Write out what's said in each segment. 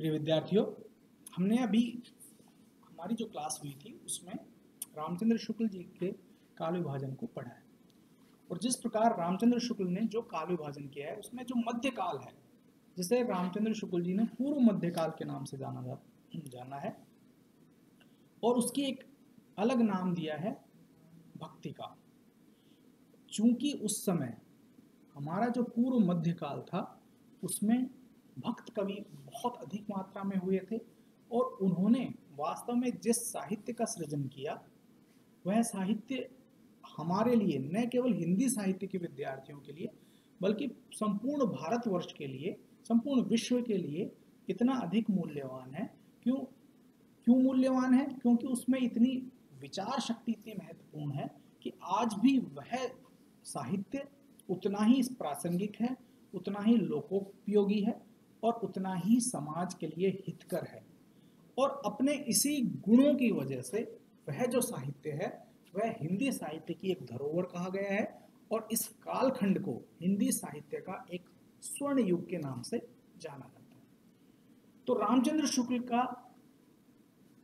प्रिय विद्यार्थियों, हमने अभी हमारी जो क्लास हुई थी उसमें रामचंद्र शुक्ल जी के काल विभाजन को पढ़ा है। और जिस प्रकार रामचंद्र शुक्ल ने जो काल विभाजन किया है उसमें जो मध्यकाल है, जिसे रामचंद्र शुक्ल जी ने पूर्व मध्यकाल के नाम से जाना है और उसकी एक अलग नाम दिया है भक्ति काल। चूंकि उस समय हमारा जो पूर्व मध्यकाल था उसमें भक्त कवि बहुत अधिक मात्रा में हुए थे और उन्होंने वास्तव में जिस साहित्य का सृजन किया वह साहित्य हमारे लिए, न केवल हिंदी साहित्य के विद्यार्थियों के लिए बल्कि संपूर्ण भारतवर्ष के लिए, संपूर्ण विश्व के लिए इतना अधिक मूल्यवान है। क्यों मूल्यवान है? क्योंकि उसमें इतनी विचार शक्ति इतनी महत्वपूर्ण है कि आज भी वह साहित्य उतना ही प्रासंगिक है, उतना ही लोकोपयोगी है और उतना ही समाज के लिए हितकर है। और अपने इसी गुणों की वजह से वह जो साहित्य है वह हिंदी साहित्य की एक धरोहर कहा गया है और इस कालखंड को हिंदी साहित्य का एक स्वर्ण युग के नाम से जाना जाता है। तो रामचंद्र शुक्ल का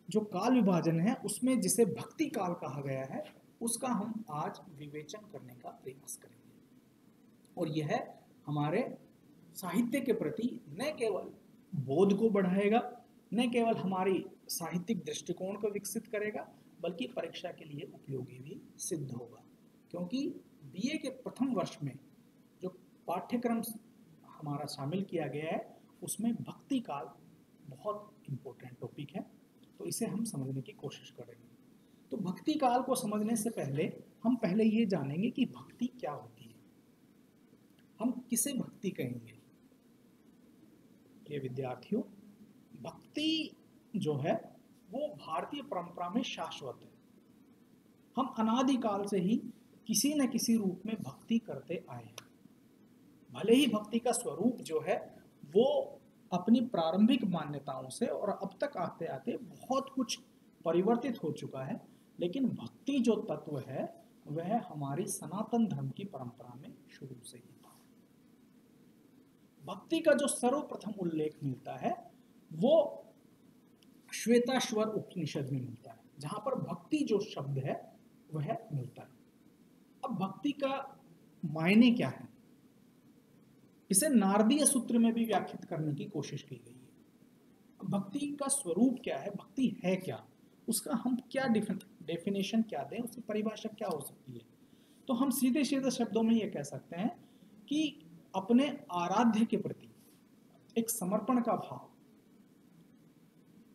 जो काल विभाजन है उसमें जिसे भक्ति काल कहा गया है उसका हम आज विवेचन करने का प्रयास करेंगे। और यह हमारे साहित्य के प्रति न केवल बोध को बढ़ाएगा, न केवल हमारी साहित्यिक दृष्टिकोण को विकसित करेगा बल्कि परीक्षा के लिए उपयोगी भी सिद्ध होगा। क्योंकि बीए के प्रथम वर्ष में जो पाठ्यक्रम हमारा शामिल किया गया है उसमें भक्ति काल बहुत इम्पोर्टेंट टॉपिक है, तो इसे हम समझने की कोशिश करेंगे। तो भक्ति काल को समझने से पहले हम पहले ये जानेंगे कि भक्ति क्या होती है, हम किसे भक्ति कहेंगे। ये विद्यार्थियों, भक्ति जो है वो भारतीय परंपरा में शाश्वत है। हम अनादिकाल से ही किसी न किसी रूप में भक्ति करते आए हैं। भले ही भक्ति का स्वरूप जो है वो अपनी प्रारंभिक मान्यताओं से और अब तक आते आते बहुत कुछ परिवर्तित हो चुका है, लेकिन भक्ति जो तत्व है वह हमारी सनातन धर्म की परंपरा में शुरू से ही था। भक्ति का जो सर्वप्रथम उल्लेख मिलता है वो श्वेताश्वर उपनिषद में मिलता है, जहां पर भक्ति जो शब्द है वह मिलता है। अब भक्ति का मायने क्या है, इसे नारदीय सूत्र में भी व्याख्यात करने की कोशिश की गई है। भक्ति का स्वरूप क्या है, भक्ति है क्या, उसका हम क्या डेफिनेशन क्या दें, उसकी परिभाषा क्या हो सकती है। तो हम सीधे सीधे शब्दों में ये कह सकते हैं कि अपने आराध्य के प्रति एक समर्पण का भाव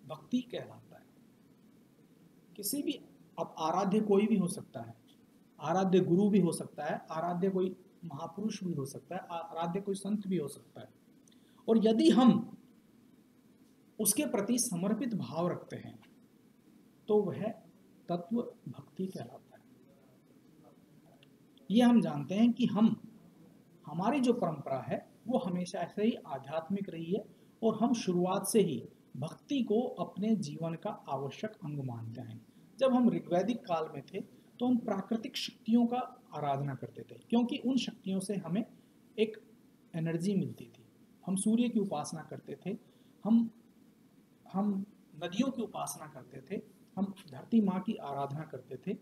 भक्ति कहलाता है। किसी भी, अब आराध्य कोई भी हो सकता है, आराध्य गुरु भी हो सकता है, आराध्य कोई महापुरुष भी हो सकता है, आराध्य कोई संत भी हो सकता है। और यदि हम उसके प्रति समर्पित भाव रखते हैं तो वह तत्व भक्ति कहलाता है। ये हम जानते हैं कि हमारी जो परंपरा है वो हमेशा ऐसे ही आध्यात्मिक रही है और हम शुरुआत से ही भक्ति को अपने जीवन का आवश्यक अंग मानते हैं। जब हम ऋग्वैदिक काल में थे तो हम प्राकृतिक शक्तियों का आराधना करते थे, क्योंकि उन शक्तियों से हमें एक एनर्जी मिलती थी। हम सूर्य की उपासना करते थे, हम नदियों की उपासना करते थे, हम धरती माँ की आराधना करते थे,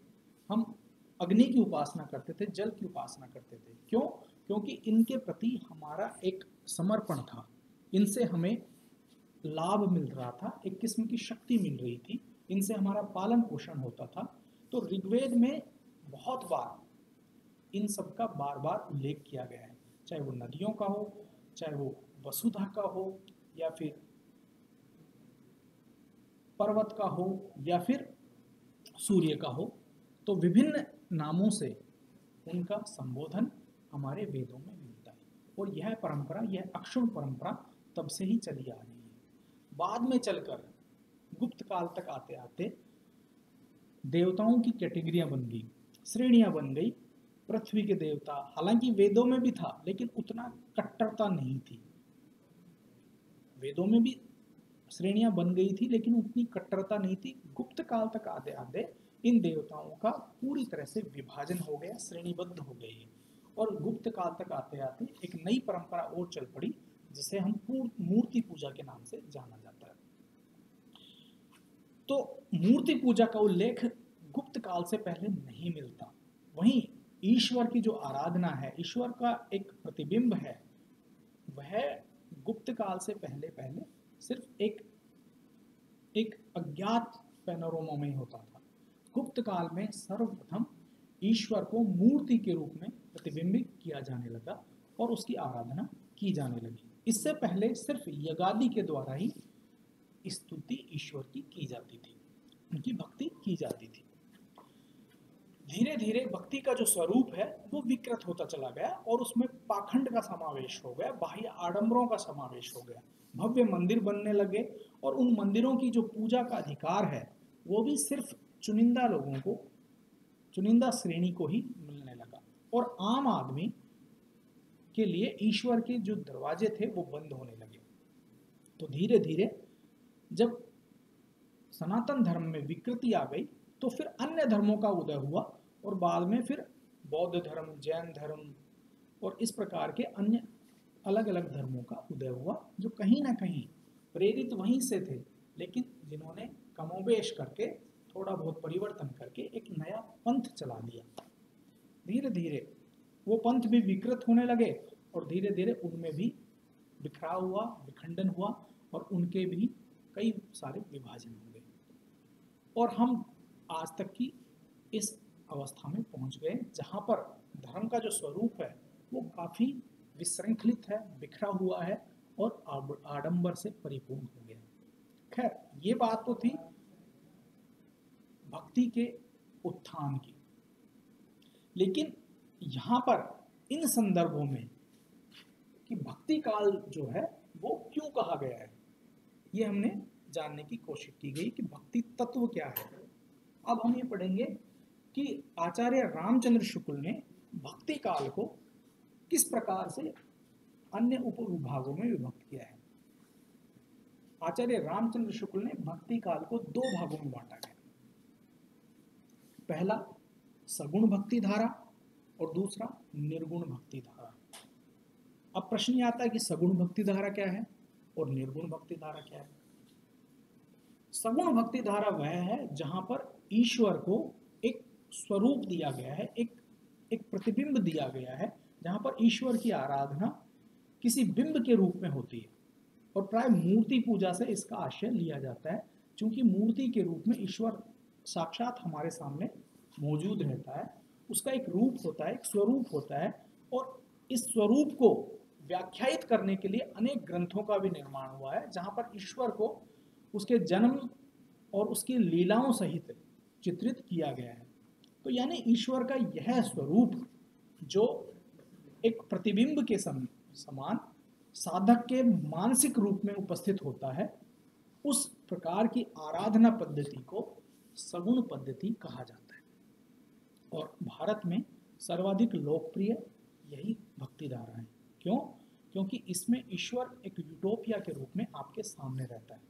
हम अग्नि की उपासना करते थे, जल की उपासना करते थे। क्यों? क्योंकि इनके प्रति हमारा एक समर्पण था, इनसे हमें लाभ मिल रहा था, एक किस्म की शक्ति मिल रही थी, इनसे हमारा पालन पोषण होता था। तो ऋग्वेद में बहुत बार इन सब का बार बार उल्लेख किया गया है, चाहे वो नदियों का हो, चाहे वो वसुधा का हो, या फिर पर्वत का हो, या फिर सूर्य का हो। तो विभिन्न नामों से उनका संबोधन हमारे वेदों में मिलता है और यह परंपरा, यह अक्षुण परंपरा तब से ही चली आ रही है। बाद में चलकर गुप्त काल तक आते आते देवताओं की कैटेगरियां बन गई, श्रेणियां बन गई। पृथ्वी के देवता, हालांकि वेदों में भी था लेकिन उतना कट्टरता नहीं थी, वेदों में भी श्रेणियां बन गई थी लेकिन उतनी कट्टरता नहीं थी। गुप्त काल तक आते आते इन देवताओं का पूरी तरह से विभाजन हो गया, श्रेणीबद्ध हो गए और गुप्त काल तक आते आते एक नई परंपरा और चल पड़ी जिसे हम मूर्ति पूजा के नाम से जाना जाता है। तो मूर्ति पूजा का उल्लेख गुप्त काल से पहले नहीं मिलता। वहीं ईश्वर की जो आराधना है, ईश्वर का एक प्रतिबिंब है, वह गुप्त काल से पहले पहले सिर्फ एक अज्ञात पैनोरमा में होता था। गुप्त काल में सर्वप्रथम ईश्वर को मूर्ति के रूप में प्रतिबिंबित किया जाने लगा और उसकी आराधना की जाने लगी। इससे पहले सिर्फ यज्ञादि के द्वारा ही स्तुति ईश्वर की जाती थी, उनकी भक्ति की जाती थी। धीरे धीरे भक्ति का जो स्वरूप है वो विकृत होता चला गया और उसमें पाखंड का समावेश हो गया, बाह्य आडंबरों का समावेश हो गया। भव्य मंदिर बनने लगे और उन मंदिरों की जो पूजा का अधिकार है वो भी सिर्फ चुनिंदा लोगों को, चुनिंदा श्रेणी को ही मिलने लगा और आम आदमी के लिए ईश्वर के जो दरवाजे थे वो बंद होने लगे। तो धीरे धीरे जब सनातन धर्म में विकृति आ गई तो फिर अन्य धर्मों का उदय हुआ और बाद में फिर बौद्ध धर्म, जैन धर्म और इस प्रकार के अन्य अलग अलग धर्मों का उदय हुआ, जो कहीं ना कहीं प्रेरित वहीं से थे, लेकिन जिन्होंने कमोबेश करके थोड़ा बहुत परिवर्तन करके एक नया पंथ चला दिया। धीरे धीरे वो पंथ भी विकृत होने लगे और धीरे धीरे उनमें भी बिखराव हुआ, विखंडन हुआ और उनके भी कई सारे विभाजन हो गए और हम आज तक की इस अवस्था में पहुंच गए जहां पर धर्म का जो स्वरूप है वो काफी विशृंखलित है, बिखरा हुआ है और आडंबर से परिपूर्ण हो गया। खैर, ये बात तो थी भक्ति के उत्थान की, लेकिन यहाँ पर इन संदर्भों में कि भक्ति काल जो है वो क्यों कहा गया है, ये हमने जानने की कोशिश की गई कि भक्ति तत्व क्या है। अब हम ये पढ़ेंगे कि आचार्य रामचंद्र शुक्ल ने भक्ति काल को किस प्रकार से अन्य उपविभागों में विभक्त किया है। आचार्य रामचंद्र शुक्ल ने भक्ति काल को दो भागों में बांटा है। पहला सगुण भक्ति धारा और दूसरा निर्गुण भक्ति धारा। अब प्रश्न ये आता है कि सगुण भक्ति धारा क्या है और निर्गुण भक्ति धारा क्या है। सगुण भक्ति धारा वह है जहां पर ईश्वर को एक स्वरूप दिया गया है, एक प्रतिबिंब दिया गया है, जहां पर ईश्वर की आराधना किसी बिंब के रूप में होती है और प्राय मूर्ति पूजा से इसका आशय लिया जाता है, क्योंकि मूर्ति के रूप में ईश्वर साक्षात हमारे सामने मौजूद रहता है, उसका एक रूप होता है, एक स्वरूप होता है और इस स्वरूप को व्याख्यायित करने के लिए अनेक ग्रंथों का भी निर्माण हुआ है, जहां पर ईश्वर को उसके जन्म और उसकी लीलाओं सहित चित्रित किया गया है। तो यानी ईश्वर का यह स्वरूप जो एक प्रतिबिंब के समान साधक के मानसिक रूप में उपस्थित होता है, उस प्रकार की आराधना पद्धति को सगुण पद्धति कहा जाता है। और भारत में सर्वाधिक लोकप्रिय यही भक्ति धारा है। क्यों? क्योंकि इसमें ईश्वर एक यूटोपिया के रूप में आपके सामने रहता है।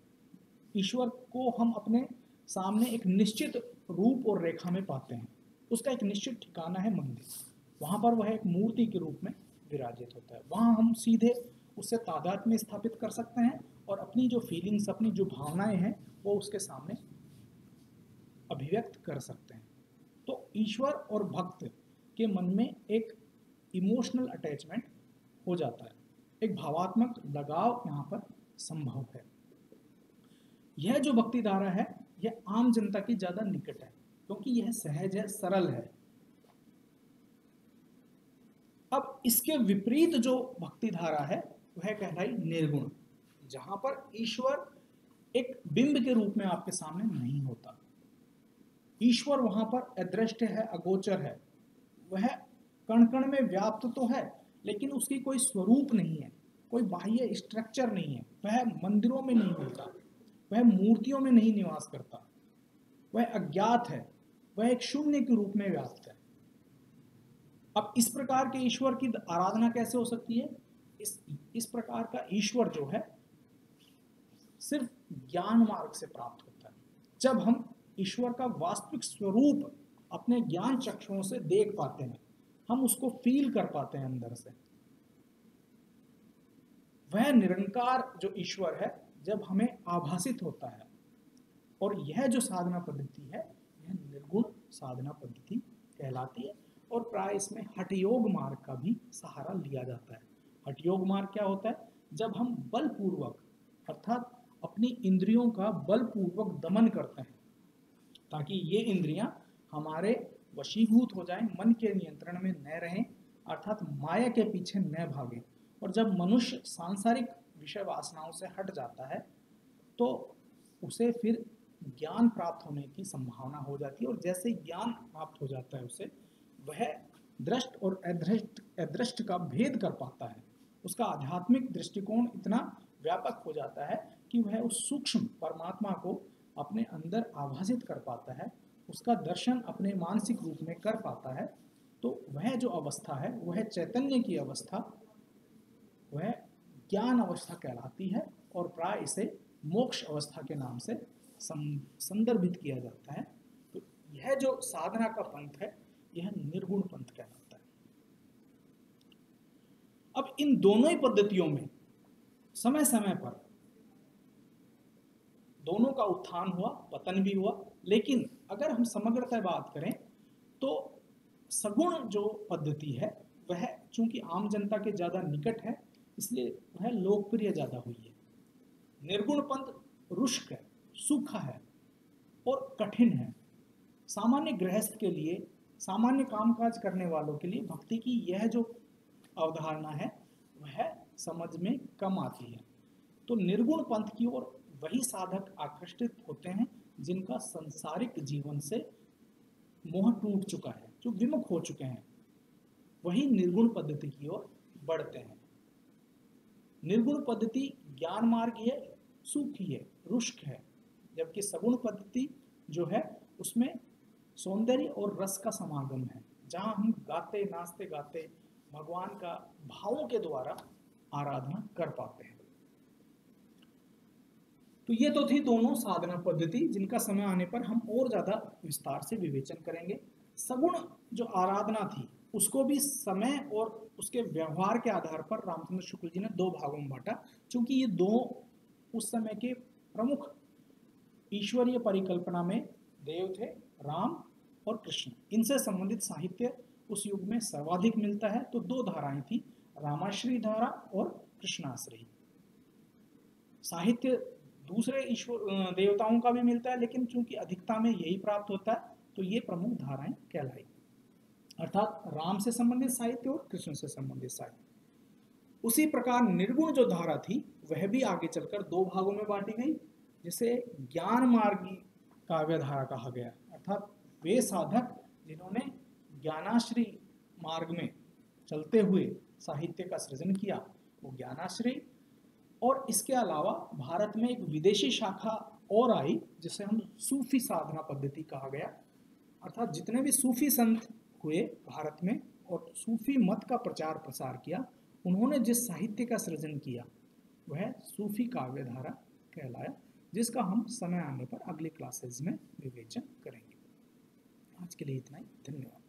ईश्वर को हम अपने सामने एक निश्चित रूप और रेखा में पाते हैं, उसका एक निश्चित ठिकाना है मंदिर, वहाँ पर वह एक मूर्ति के रूप में विराजित होता है। वहाँ हम सीधे उससे तादाद में स्थापित कर सकते हैं और अपनी जो फीलिंग्स, अपनी जो भावनाएं हैं वो उसके सामने अभिव्यक्त कर सकते हैं। तो ईश्वर और भक्त के मन में एक इमोशनल अटैचमेंट हो जाता है, एक भावात्मक लगाव यहाँ पर संभव है। यह जो भक्ति धारा है यह आम जनता की ज्यादा निकट है, क्योंकि यह सहज है, सरल है। अब इसके विपरीत जो भक्ति धारा है वह कहलाई निर्गुण, जहां पर ईश्वर एक बिंब के रूप में आपके सामने नहीं होता। ईश्वर वहां पर अदृश्य है, अगोचर है, वह कण कण में व्याप्त तो है लेकिन उसकी कोई स्वरूप नहीं है, कोई बाह्य स्ट्रक्चर नहीं है, वह मंदिरों में नहीं मिलता, वह मूर्तियों में नहीं निवास करता, वह अज्ञात है, वह एक शून्य के रूप में व्याप्त है। अब इस प्रकार के ईश्वर की आराधना कैसे हो सकती है? इस प्रकार का ईश्वर जो है सिर्फ ज्ञान मार्ग से प्राप्त होता है। जब हम ईश्वर का वास्तविक स्वरूप अपने ज्ञान चक्षुओं से देख पाते हैं, हम उसको फील कर पाते हैं अंदर से, वह निरंकार जो ईश्वर है जब हमें आभासित होता है, और यह जो साधना पद्धति है यह निर्गुण साधना पद्धति कहलाती है। और प्राय इसमें हठयोग मार्ग का भी सहारा लिया जाता है। हठयोग मार्ग क्या होता है? जब हम बलपूर्वक अर्थात अपनी इंद्रियों का बलपूर्वक दमन करते हैं ताकि ये इंद्रियां हमारे वशीभूत हो जाएं, मन के नियंत्रण में न रहें, अर्थात माया के पीछे न भागें। और जब मनुष्य सांसारिक विषय वासनाओं से हट जाता है तो उसे फिर ज्ञान प्राप्त होने की संभावना हो जाती है। और जैसे ज्ञान प्राप्त हो जाता है उसे, वह दृष्ट और अदृष्ट का भेद कर पाता है। उसका आध्यात्मिक दृष्टिकोण इतना व्यापक हो जाता है कि वह उस सूक्ष्म परमात्मा को अपने अंदर आभासित कर पाता है, उसका दर्शन अपने मानसिक रूप में कर पाता है। तो वह जो अवस्था है वह चैतन्य की अवस्था, वह ज्ञान अवस्था कहलाती है और प्राय इसे मोक्ष अवस्था के नाम से संदर्भित किया जाता है। तो यह जो साधना का पंथ है यह निर्गुण पंथ कहलाता है। अब इन दोनों ही पद्धतियों में समय समय पर दोनों का उत्थान हुआ, पतन भी हुआ, लेकिन अगर हम समग्रतः बात करें तो सगुण जो पद्धति है वह चूंकि आम जनता के ज्यादा निकट है इसलिए वह लोकप्रिय ज्यादा हुई है। निर्गुण पंथ रुष्क है, सूखा है और कठिन है। सामान्य गृहस्थ के लिए, सामान्य कामकाज करने वालों के लिए भक्ति की यह जो अवधारणा है वह समझ में कम आती है। तो निर्गुण पंथ की ओर वही साधक आकर्षित होते हैं जिनका सांसारिक जीवन से मोह टूट चुका है, जो विमुख हो चुके हैं, वही निर्गुण पद्धति की ओर बढ़ते हैं। निर्गुण पद्धति ज्ञान मार्ग है, सूखी है, रुष्क है, जबकि सगुण पद्धति जो है उसमें सौंदर्य और रस का समागम है, जहां हम गाते नाचते गाते भगवान का भावों के द्वारा आराधना कर पाते हैं। तो ये तो थी दोनों साधना पद्धति जिनका समय आने पर हम और ज्यादा विस्तार से विवेचन करेंगे। सगुण जो आराधना थी उसको भी समय और उसके व्यवहार के आधार पर रामचंद्र शुक्ल जी ने दो भागों में बांटा, क्योंकि ये दो उस समय के प्रमुख ईश्वरीय परिकल्पना में देव थे, राम और कृष्ण। इनसे संबंधित साहित्य उस युग में सर्वाधिक मिलता है। तो दो धाराएं थी, रामाश्रयी धारा और कृष्णाश्रयी। साहित्य दूसरे ईश्वर देवताओं का भी मिलता है, लेकिन चूंकि अधिकता में यही प्राप्त होता है तो ये प्रमुख धाराएं कहलाई, अर्थात राम से संबंधित साहित्य और कृष्ण से संबंधित साहित्य। उसी प्रकार निर्गुण जो धारा थी वह भी आगे चलकर दो भागों में बांटी गई, जिसे ज्ञान मार्गी काव्य धारा कहा गया, अर्थात वे साधक जिन्होंने ज्ञानाश्री मार्ग में चलते हुए साहित्य का सृजन किया वो ज्ञानाश्री। और इसके अलावा भारत में एक विदेशी शाखा और आई जिसे हम सूफी साधना पद्धति कहा गया, अर्थात जितने भी सूफी संत हुए भारत में और सूफी मत का प्रचार प्रसार किया, उन्होंने जिस साहित्य का सृजन किया वह सूफी काव्य धारा कहलाया, जिसका हम समय आने पर अगले क्लासेस में विवेचन करेंगे। आज के लिए इतना ही, धन्यवाद।